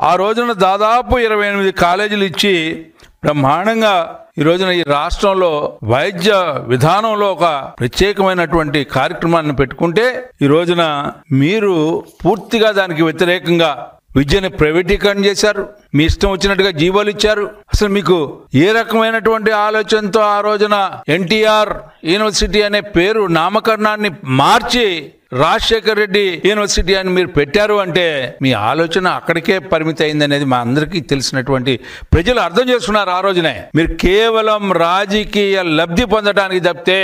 ఆ రోజున దాదాపు 28 కాలేజీలు ఇచ్చి బ్రహ్మాండంగా ఈ రోజున ఈ రాష్ట్రంలో వైద్య విధానంలో ఒక ప్రత్యేకమైనటువంటి కార్యక్రమాన్ని పెట్టుకుంటే ఈ రోజున మీరు పూర్తిగా దానికి వ్యతిరేకంగా విద్యను ప్రైవేటీకరణ చేశారు. మీ ఇష్టం వచ్చినట్టుగా జీవోలు ఇచ్చారు. అసలు మీకు ఏ రకమైనటువంటి ఆలోచనతో ఆ రోజున ఎన్టీఆర్ యూనివర్సిటీ అనే పేరు నామకరణాన్ని మార్చి రాజశేఖర్ రెడ్డి యూనివర్సిటీ అని మీరు పెట్టారు అంటే మీ ఆలోచన అక్కడికే పరిమితి అయింది అనేది మా అందరికీ తెలిసినటువంటి ప్రజలు అర్థం చేసుకున్నారు. ఆ రోజునే మీరు కేవలం రాజకీయ లబ్ధి పొందడానికి తప్పితే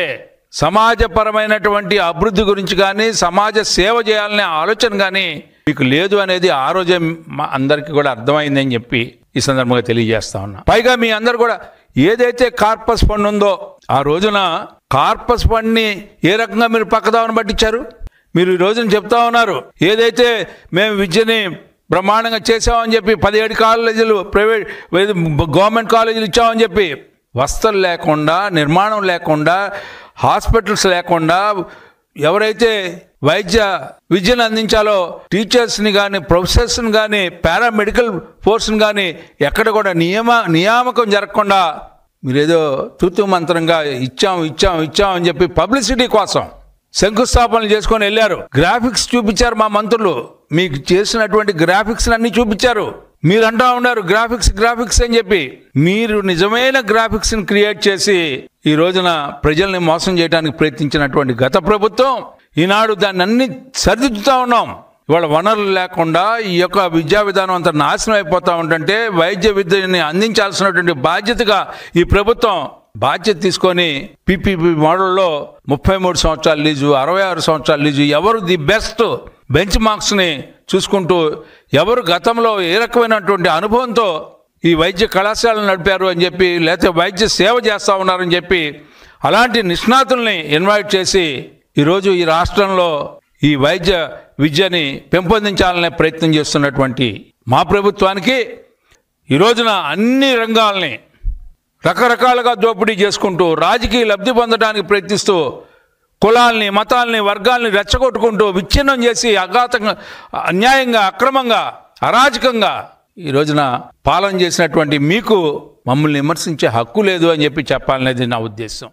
సమాజపరమైనటువంటి అభివృద్ధి గురించి కానీ సమాజ సేవ చేయాలనే ఆలోచన కానీ మీకు లేదు అనేది ఆ రోజే మా అందరికీ కూడా అర్థమైందని చెప్పి ఈ సందర్భంగా తెలియజేస్తా ఉన్నా. పైగా మీ అందరు కూడా ఏదైతే కార్పస్ ఫండ్ ఉందో ఆ రోజున కార్పస్ ఫండ్ని ఏ రకంగా మీరు పక్కదావన పట్టించారు. మీరు ఈ రోజున చెప్తా ఉన్నారు ఏదైతే మేము విద్యని బ్రహ్మాండంగా చేసామని చెప్పి 17 కాలేజీలు ప్రైవేట్ గవర్నమెంట్ కాలేజీలు ఇచ్చామని చెప్పి వసతులు లేకుండా, నిర్మాణం లేకుండా, హాస్పిటల్స్ లేకుండా, ఎవరైతే వైద్య విద్యను అందించాలో టీచర్స్ని కానీ ప్రొఫెసర్స్ని కానీ పారామెడికల్ ఫోర్స్ని కానీ ఎక్కడ కూడా నియామకం జరగకుండా మీరేదో తూతూ మంత్రంగా ఇచ్చాం అని చెప్పి పబ్లిసిటీ కోసం శంకుస్థాపనలు చేసుకొని వెళ్ళారు. గ్రాఫిక్స్ చూపించారు మా మంత్రులు. మీకు చేసినటువంటి గ్రాఫిక్స్ అన్ని చూపించారు. మీరు అంటా ఉన్నారు గ్రాఫిక్స్ అని చెప్పి. మీరు నిజమైన గ్రాఫిక్స్ ని క్రియేట్ చేసి ఈ రోజున ప్రజల్ని మోసం చేయడానికి ప్రయత్నించినటువంటి గత ప్రభుత్వం ఈనాడు దాన్ని అన్ని సరిదిద్దుతా ఉన్నాం. ఇవాళ వనరులు లేకుండా ఈ యొక్క విద్యా విధానం అంతా నాశనం అయిపోతా ఉంటుంటే వైద్య విద్యని అందించాల్సినటువంటి బాధ్యతగా ఈ ప్రభుత్వం బాధ్యత తీసుకొని పీపీపీ మోడల్లో 33 సంవత్సరాల లీజు, 66 సంవత్సరాల లీజు, ఎవరు ది బెస్ట్ బెంచ్ మార్క్స్ని చూసుకుంటూ ఎవరు గతంలో ఏ రకమైనటువంటి అనుభవంతో ఈ వైద్య కళాశాలను నడిపారు అని చెప్పి లేకపోతే వైద్య సేవ చేస్తూ ఉన్నారని చెప్పి అలాంటి నిష్ణాతుల్ని ఇన్వైట్ చేసి ఈరోజు ఈ రాష్ట్రంలో ఈ వైద్య విద్యని పెంపొందించాలనే ప్రయత్నం చేస్తున్నటువంటి మా ప్రభుత్వానికి ఈ రోజున అన్ని రంగాల్ని రకరకాలుగా దోపిడీ చేసుకుంటూ రాజకీయ లబ్ధి పొందడానికి ప్రయత్నిస్తూ కులాల్ని, మతాల్ని, వర్గాల్ని రెచ్చగొట్టుకుంటూ విచ్ఛిన్నం చేసి అఘాతంగా, అన్యాయంగా, అక్రమంగా, అరాజకంగా ఈ రోజున పాలన చేసినటువంటి మీకు మమ్మల్ని విమర్శించే హక్కు లేదు అని చెప్పి చెప్పాలనేది నా ఉద్దేశం.